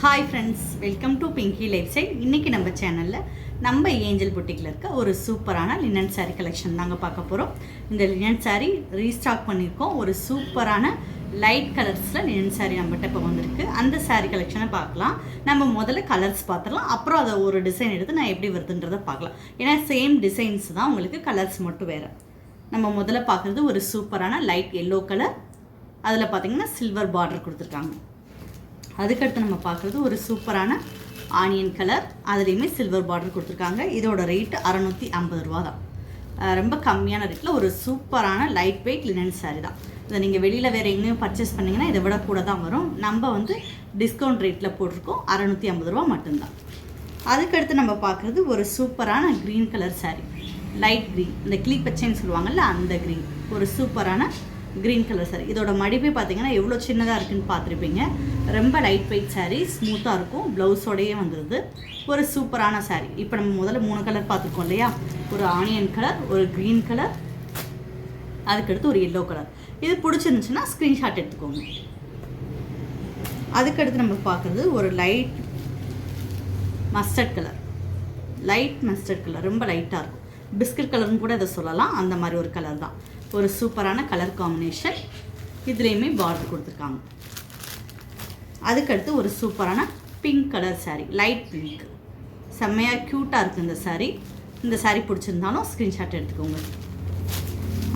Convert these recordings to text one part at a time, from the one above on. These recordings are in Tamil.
Hi friends, welcome to Pinki life style. இன்றைக்கி நம்ம சேனலில் நம்ம ஏஞ்சல் புட்டிக்கில் இருக்க ஒரு சூப்பரான லினன் சாரீ கலெக்ஷன் தாங்க பார்க்க போகிறோம். இந்த லினன் சாரீ ரீஸ்டாக் பண்ணியிருக்கோம். ஒரு சூப்பரான லைட் கலர்ஸில் லினன் சாரீ நம்மகிட்ட இப்போ வந்திருக்கு. அந்த சாரீ கலெக்ஷனை பார்க்கலாம். நம்ம முதல்ல கலர்ஸ் பார்த்துடலாம், அப்புறம் அதை ஒரு டிசைன் எடுத்து நான் எப்படி வருதுன்றதை பார்க்கலாம். ஏன்னா சேம் டிசைன்ஸ் தான், உங்களுக்கு கலர்ஸ் மட்டும் வேறு. நம்ம முதல்ல பார்க்குறது ஒரு சூப்பரான லைட் எல்லோ கலர், அதில் பார்த்திங்கன்னா சில்வர் பார்டர் கொடுத்துருக்காங்க. அதுக்கடுத்து நம்ம பார்க்குறது ஒரு சூப்பரான ஆனியன் கலர், அதுலேயுமே சில்வர் பார்டர் கொடுத்துருக்காங்க. இதோட ரேட்டு 650 ரூபா தான். ரொம்ப கம்மியான ரேட்டில் ஒரு சூப்பரான லைட் வெயிட் லினன் சாரீ தான். இதை நீங்கள் வெளியில் வேறு எங்கேயும் பர்ச்சேஸ் பண்ணிங்கன்னா இதை விட கூட தான் வரும். நம்ம டிஸ்கவுண்ட் ரேட்டில் போட்டிருக்கோம், 650 ரூபா மட்டும்தான். அதுக்கடுத்து நம்ம பார்க்குறது ஒரு சூப்பரான green colour sari, light green, இந்த கிளி பச்சைன்னு சொல்லுவாங்கள்ல அந்த க்ரீன், ஒரு சூப்பரான க்ரீன் கலர் சாரீ. இதோட மடிப்பே பார்த்தீங்கன்னா எவ்வளோ சின்னதாக இருக்குதுன்னு பார்த்துருப்பீங்க. ரொம்ப லைட் வெயிட் சாரீ, ஸ்மூத்தாக இருக்கும், ப்ளவுஸோடையே வந்துடுது. ஒரு சூப்பரான சாரீ. இப்போ நம்ம முதல்ல 3 கலர் பார்த்துருக்கோம் இல்லையா, ஒரு ஆனியன் கலர், ஒரு க்ரீன் கலர், அதுக்கடுத்து ஒரு எல்லோ கலர். இது பிடிச்சிருந்துச்சுன்னா ஸ்க்ரீன்ஷாட் எடுத்துக்கோங்க. அதுக்கடுத்து நம்ம பார்க்குறது ஒரு light mustard colour, light mustard colour, ரொம்ப லைட்டாக இருக்கும், பிஸ்கட் கலர்னு கூட இதை சொல்லலாம். அந்த மாதிரி ஒரு கலர் தான். ஒரு சூப்பரான கலர் காம்பினேஷன், இதுலேயுமே பார்டர் கொடுத்துருக்காங்க. அதுக்கடுத்து ஒரு சூப்பரான pink colour sari, light pink, செம்மையாக க்யூட்டாக இருக்குது இந்த சாரீ. இந்த சாரீ பிடிச்சிருந்தாலும் ஸ்க்ரீன்ஷாட் எடுத்துக்கோங்க.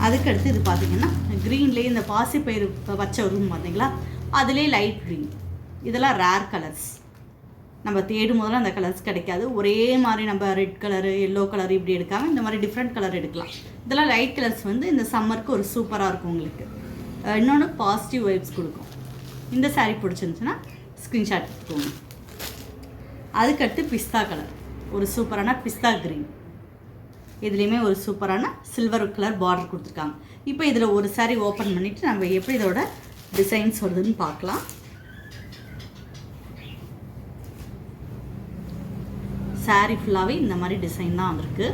அதுக்கடுத்து இது பார்த்திங்கன்னா க்ரீன்லேயே இந்த பாசிப்பயிறு பச்சை வரும் பார்த்தீங்களா, அதிலே லைட் க்ரீன். இதெல்லாம் ரேர் கலர்ஸ், நம்ம தேடும் முதல்ல அந்த கலர்ஸ் கிடைக்காது. ஒரே மாதிரி நம்ம ரெட் கலரு, எல்லோ கலர் இப்படி எடுக்காமல் இந்த மாதிரி டிஃப்ரெண்ட் கலர் எடுக்கலாம். இதெல்லாம் லைட் கலர்ஸ் இந்த சம்மருக்கு ஒரு சூப்பராக இருக்கும் உங்களுக்கு. இன்னொன்று பாசிட்டிவ் வைப்ஸ் கொடுக்கும். இந்த சாரீ பிடிச்சிருந்துச்சுன்னா ஸ்க்ரீன்ஷாட் எடுத்துக்கோங்க. அதுக்கடுத்து பிஸ்தா கலர், ஒரு சூப்பரான பிஸ்தா க்ரீன், இதுலேயுமே ஒரு சூப்பரான சில்வர் கலர் பார்டர் கொடுத்துருக்காங்க. இப்போ இதில் ஒரு சாரீ ஓப்பன் பண்ணிவிட்டு நம்ம எப்படி இதோட டிசைன்ஸ் வருதுன்னு பார்க்கலாம். சாரீ ஃபுல்லாகவே இந்த மாதிரி டிசைன் தான் வந்திருக்கு.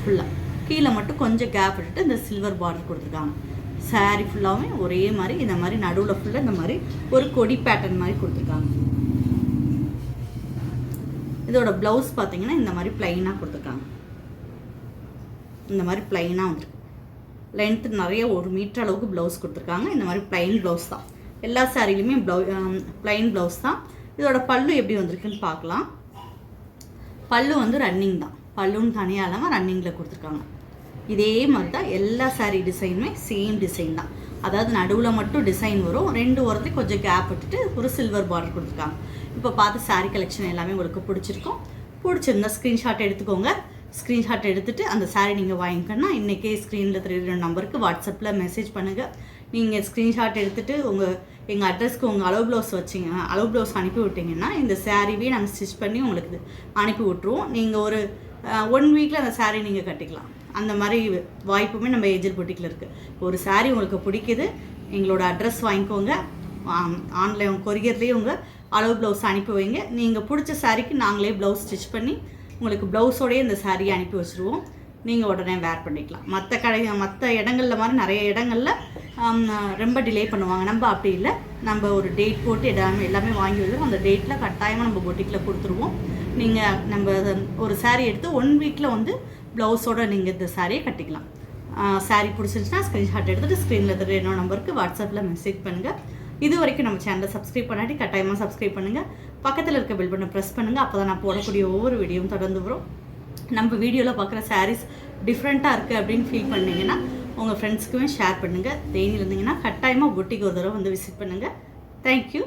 ஃபுல்லாக கீழே மட்டும் கொஞ்சம் கேப் விட்டுட்டு இந்த சில்வர் பார்டர் கொடுத்துருக்காங்க. சாரீ ஃபுல்லாகவே ஒரே மாதிரி இந்த மாதிரி நடுவில் ஃபுல்லாக இந்த மாதிரி ஒரு கொடி பேட்டர்ன் மாதிரி கொடுத்துருக்காங்க. இதோட ப்ளவுஸ் பார்த்தீங்கன்னா இந்த மாதிரி ப்ளைனாக கொடுத்துருக்காங்க. இந்த மாதிரி ப்ளைனாக வந்துருக்கு. லென்த்து நிறைய 1 மீட்டர் அளவுக்கு ப்ளவுஸ் கொடுத்துருக்காங்க. இந்த மாதிரி ப்ளைன் ப்ளவுஸ் தான். எல்லா சாரீலையுமே ப்ளைன் ப்ளவுஸ் தான். இதோட பல்லு எப்படி வந்திருக்குன்னு பார்க்கலாம். பல்லு ரன்னிங் தான், பல்லுன்னு தனியாக இல்லாமல் ரன்னிங்கில் கொடுத்துருக்காங்க. இதே மாதிரி தான் எல்லா சாரீ டிசைனுமே சேம் டிசைன் தான். அதாவது நடுவில் மட்டும் டிசைன் வரும், 2 ஓரத்துக்கு கொஞ்சம் கேப் விட்டுட்டு ஒரு சில்வர் பார்டர் கொடுத்துருக்காங்க. இப்போ பார்த்து சாரீ கலெக்ஷன் எல்லாமே உங்களுக்கு பிடிச்சிருக்கும். பிடிச்சிருந்தா ஸ்க்ரீன்ஷாட் எடுத்துக்கோங்க. ஸ்க்ரீன்ஷாட் எடுத்துகிட்டு அந்த சாரீ நீங்கள் வாங்கிக்கணும்னா இன்றைக்கே ஸ்க்ரீனில் 3 நம்பருக்கு வாட்ஸ்அப்பில் மெசேஜ் பண்ணுங்கள். நீங்கள் ஸ்க்ரீன்ஷாட் எடுத்துகிட்டு எங்கள் அட்ரஸ்க்கு உங்கள் அளவு ப்ளவுஸ் வச்சிங்கன்னா, அளவு ப்ளவுஸ் அனுப்பி விட்டிங்கன்னா இந்த சாரீவே நாங்கள் ஸ்டிச் பண்ணி உங்களுக்கு அனுப்பி விட்ருவோம். நீங்கள் ஒரு 1 வீக்கில் அந்த சாரீ நீங்கள் கட்டிக்கலாம். அந்த மாதிரி வாய்ப்புமே நம்ம ஏஞ்சல் புட்டிக்கில் இருக்குது. ஒரு சாரீ உங்களுக்கு பிடிக்குது, எங்களோட அட்ரஸ் வாங்கிக்கோங்க, ஆன்லைன் கொரியர்லேயே உங்கள் அளவு ப்ளவுஸ் அனுப்பி வைங்க. நீங்கள் பிடிச்ச சாரீக்கு நாங்களே ப்ளவுஸ் ஸ்டிச் பண்ணி உங்களுக்கு ப்ளவுஸோடையே இந்த சாரியை அனுப்பி வச்சுருவோம். நீங்கள் உடனே வேர் பண்ணிக்கலாம். மற்ற இடங்களில் மாதிரி நிறைய இடங்களில் ரொம்ப டிலே பண்ணுவாங்க. நம்ம அப்படி இல்லை, நம்ம ஒரு டேட் போட்டு எல்லாமே வாங்கி வச்சுருவோம். அந்த டேட்டில் கட்டாயமாக நம்ம பொட்டிக்கில் கொடுத்துருவோம். நீங்கள் நம்ம ஒரு சாரீ எடுத்து 1 வீக்கில் ப்ளவுஸோடு நீங்கள் இந்த சாரியை கட்டிக்கலாம். சாரீ பிடிச்சிருச்சுன்னா ஸ்க்ரீன்ஷாட் எடுத்துகிட்டு ஸ்க்ரீனில் 2 நம்பருக்கு வாட்ஸ்அப்பில் மெசேஜ் பண்ணுங்கள். இது வரைக்கும் நம்ம சேனலை சப்ஸ்கிரைப் பண்ணாட்டி கட்டாயமாக சப்ஸ்கிரைப் பண்ணுங்கள். பக்கத்தில் இருக்க பெல் பட்டனை ப்ரெஸ் பண்ணுங்கள். அப்போ தான் நான் போடக்கூடிய ஒவ்வொரு வீடியோவும் தொடர்ந்து வரும். நம்ம வீடியோவில் பார்க்குற சாரீஸ் டிஃப்ரெண்ட்டாக இருக்குது அப்படின்னு ஃபீல் பண்ணிங்கன்னா உங்கள் ஃப்ரெண்ட்ஸ்க்குமே ஷேர் பண்ணுங்கள். தேனியில் இருந்தீங்கன்னா கட்டாயமாக பொட்டிக்கு ஒரு தடவை விசிட் பண்ணுங்கள். தேங்க்யூ.